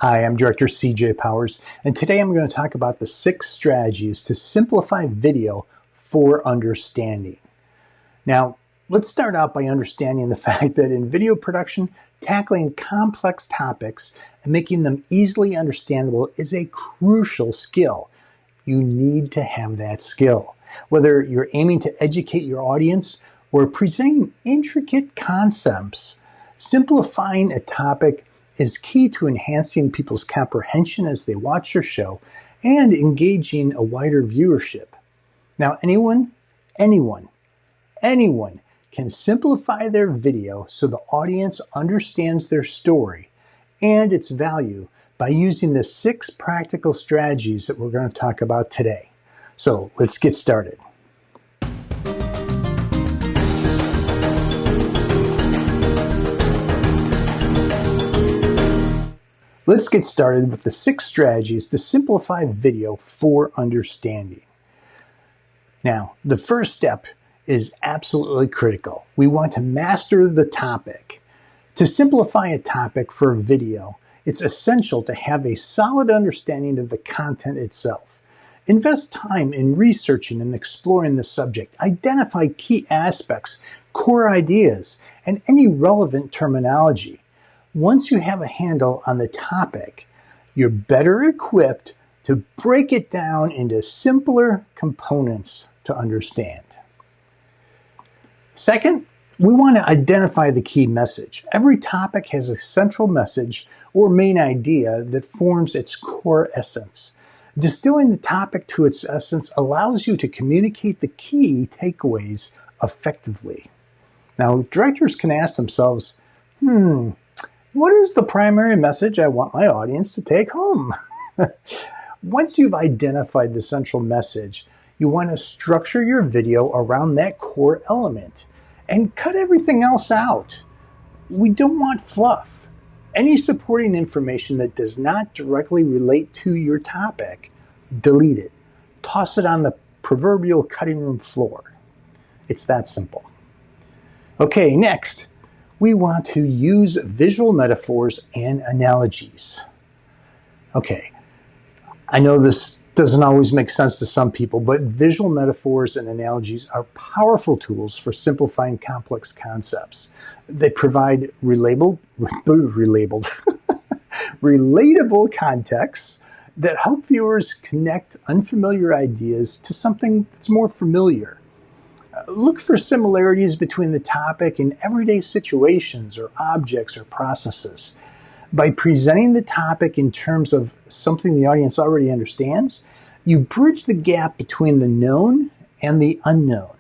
Hi, I'm Director CJ Powers, and today I'm going to talk about the 6 strategies to simplify video for understanding. Now, let's start out by understanding the fact that in video production, tackling complex topics and making them easily understandable is a crucial skill. You need to have that skill. Whether you're aiming to educate your audience or presenting intricate concepts, simplifying a topic is key to enhancing people's comprehension as they watch your show and engaging a wider viewership. Now, anyone can simplify their video so the audience understands their story and its value by using the 6 practical strategies that we're going to talk about today. So let's get started. Let's get started with the 6 strategies to simplify video for understanding. Now, the first step is absolutely critical. We want to master the topic. To simplify a topic for a video, it's essential to have a solid understanding of the content itself. Invest time in researching and exploring the subject. Identify key aspects, core ideas, and any relevant terminology. Once you have a handle on the topic, you're better equipped to break it down into simpler components to understand. Second, we want to identify the key message. Every topic has a central message or main idea that forms its core essence. Distilling the topic to its essence allows you to communicate the key takeaways effectively. Now, directors can ask themselves, what is the primary message I want my audience to take home? Once you've identified the central message, you want to structure your video around that core element and cut everything else out. We don't want fluff. Any supporting information that does not directly relate to your topic, delete it. Toss it on the proverbial cutting room floor. It's that simple. Okay, next. We want to use visual metaphors and analogies. Okay, I know this doesn't always make sense to some people, but visual metaphors and analogies are powerful tools for simplifying complex concepts. They provide relatable contexts that help viewers connect unfamiliar ideas to something that's more familiar. Look for similarities between the topic and everyday situations or objects or processes. By presenting the topic in terms of something the audience already understands, you bridge the gap between the known and the unknown.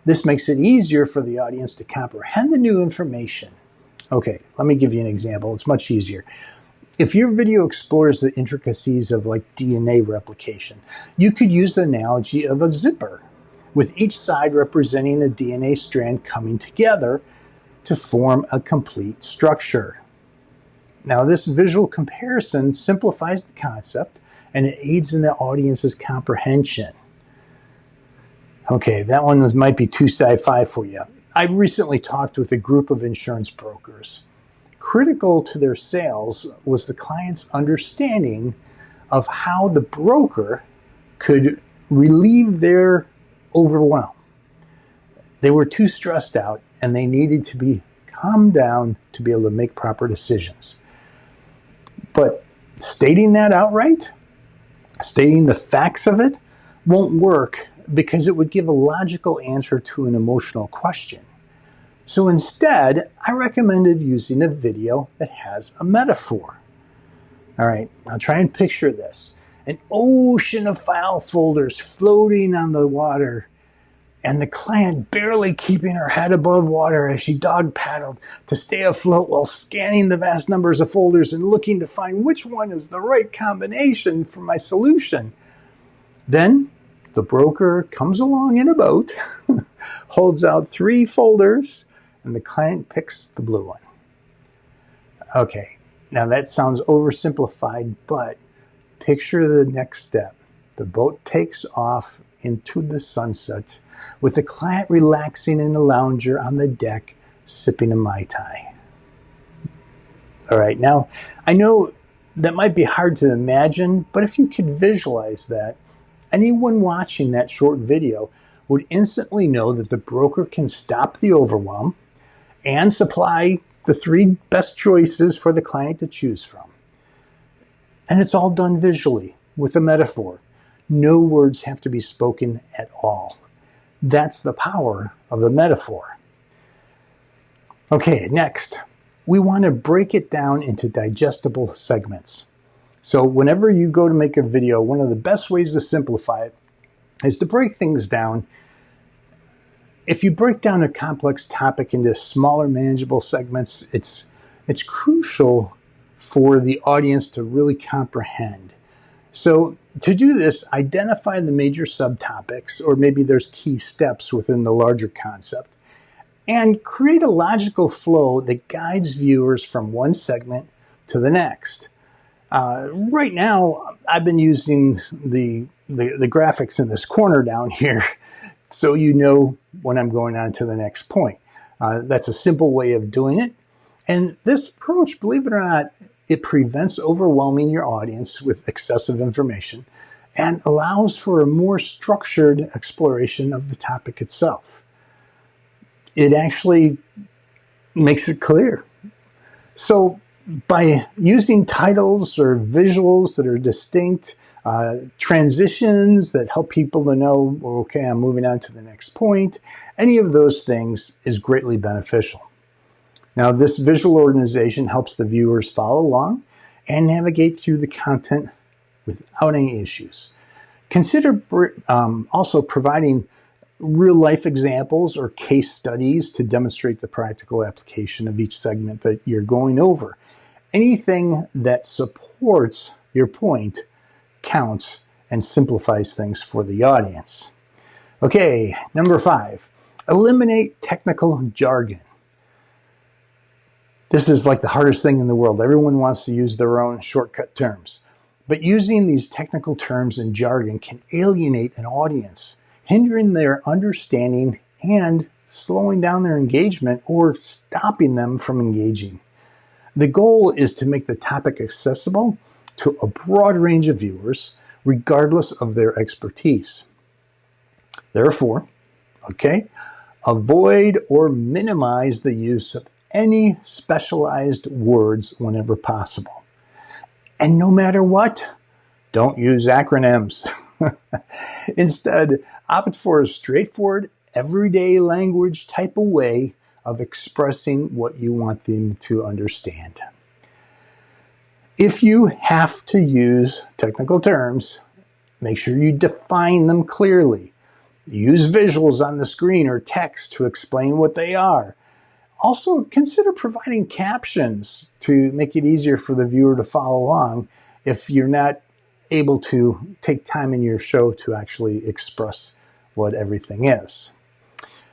This makes it easier for the audience to comprehend the new information. Okay, let me give you an example. It's much easier. If your video explores the intricacies of DNA replication, you could use the analogy of a zipper, with each side representing a DNA strand coming together to form a complete structure. Now, this visual comparison simplifies the concept and it aids in the audience's comprehension. Okay, that one might be too sci-fi for you. I recently talked with a group of insurance brokers. Critical to their sales was the client's understanding of how the broker could relieve their overwhelm. They were too stressed out and they needed to be calmed down to be able to make proper decisions. But stating that outright, stating the facts of it, won't work because it would give a logical answer to an emotional question. So instead, I recommended using a video that has a metaphor. All right, now try and picture this. An ocean of file folders floating on the water, and the client barely keeping her head above water as she dog paddled to stay afloat while scanning the vast numbers of folders and looking to find which one is the right combination for my solution. Then the broker comes along in a boat, holds out 3 folders, and the client picks the blue one. Okay, now that sounds oversimplified, but picture the next step. The boat takes off into the sunset with the client relaxing in a lounger on the deck, sipping a Mai Tai. All right, now I know That might be hard to imagine, but if you could visualize that, anyone watching that short video would instantly know that the broker can stop the overwhelm and supply the three best choices for the client to choose from. And it's all done visually with a metaphor. No words have to be spoken at all. That's the power of the metaphor. Okay, next, we want to break it down into digestible segments. So whenever you go to make a video, one of the best ways to simplify it is to break things down. If you break down a complex topic into smaller, manageable segments, it's crucial for the audience to really comprehend. So to do this, identify the major subtopics, or maybe there's key steps within the larger concept, and create a logical flow that guides viewers from one segment to the next. Right now, I've been using the graphics in this corner down here so you know when I'm going on to the next point. That's a simple way of doing it. And this approach, believe it or not, it prevents overwhelming your audience with excessive information and allows for a more structured exploration of the topic itself. It actually makes it clear. So by using titles or visuals that are distinct, transitions that help people to know, okay, I'm moving on to the next point, any of those things is greatly beneficial. Now, this visual organization helps the viewers follow along and navigate through the content without any issues. Consider also providing real-life examples or case studies to demonstrate the practical application of each segment that you're going over. Anything that supports your point counts and simplifies things for the audience. Okay, number 5, eliminate technical jargon. This is like the hardest thing in the world. Everyone wants to use their own shortcut terms. But using these technical terms and jargon can alienate an audience, hindering their understanding and slowing down their engagement or stopping them from engaging. The goal is to make the topic accessible to a broad range of viewers, regardless of their expertise. Therefore, avoid or minimize the use of any specialized words whenever possible. And no matter what, don't use acronyms. Instead, opt for a straightforward, everyday language type of way of expressing what you want them to understand. If you have to use technical terms, make sure you define them clearly. Use visuals on the screen or text to explain what they are. Also, consider providing captions to make it easier for the viewer to follow along if you're not able to take time in your show to actually express what everything is.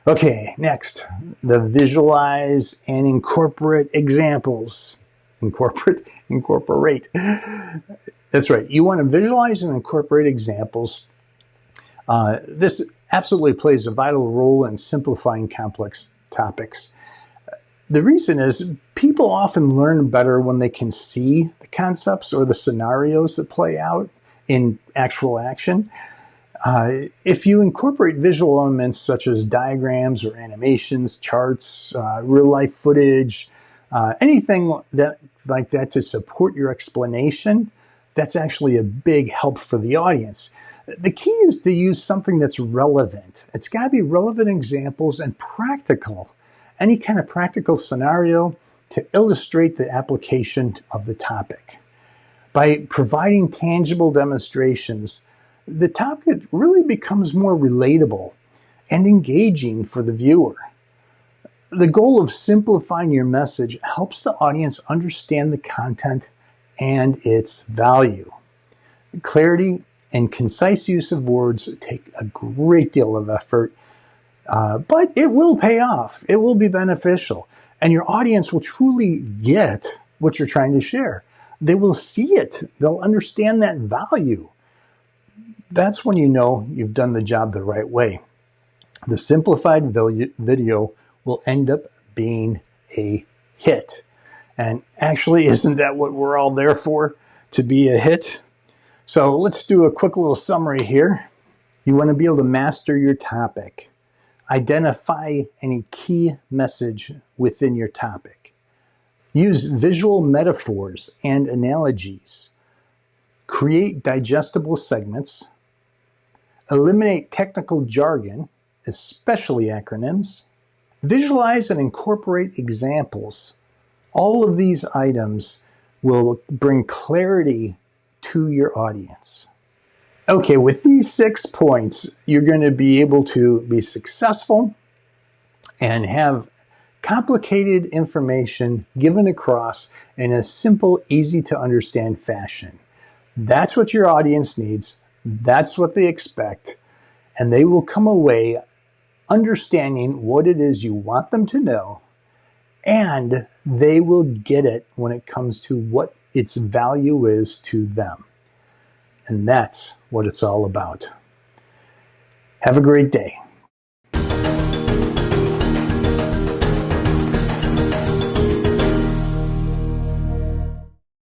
Okay, next, the visualize and incorporate examples. Incorporate. That's right. You want to visualize and incorporate examples. This absolutely plays a vital role in simplifying complex topics. The reason is people often learn better when they can see the concepts or the scenarios that play out in actual action. If you incorporate visual elements such as diagrams or animations, charts, real-life footage, anything like that to support your explanation, that's actually a big help for the audience. The key is to use something that's relevant. It's got to be relevant examples and practical. Any kind of practical scenario to illustrate the application of the topic. By providing tangible demonstrations, the topic really becomes more relatable and engaging for the viewer. The goal of simplifying your message helps the audience understand the content and its value. Clarity and concise use of words take a great deal of effort, but it will pay off. It will be beneficial. And your audience will truly get what you're trying to share. They will see it. They'll understand that value. That's when you know you've done the job the right way. The simplified video will end up being a hit. And actually, isn't that what we're all there for? to be a hit. So let's do a quick little summary here. You want to be able to master your topic. Identify any key message within your topic. Use visual metaphors and analogies. Create digestible segments. Eliminate technical jargon, especially acronyms. Visualize and incorporate examples. All of these items will bring clarity to your audience. Okay, with these 6 points, you're going to be able to be successful and have complicated information given across in a simple, easy to understand fashion. That's what your audience needs. That's what they expect. And they will come away understanding what it is you want them to know, and they will get it when it comes to what its value is to them. And that's what it's all about. Have a great day.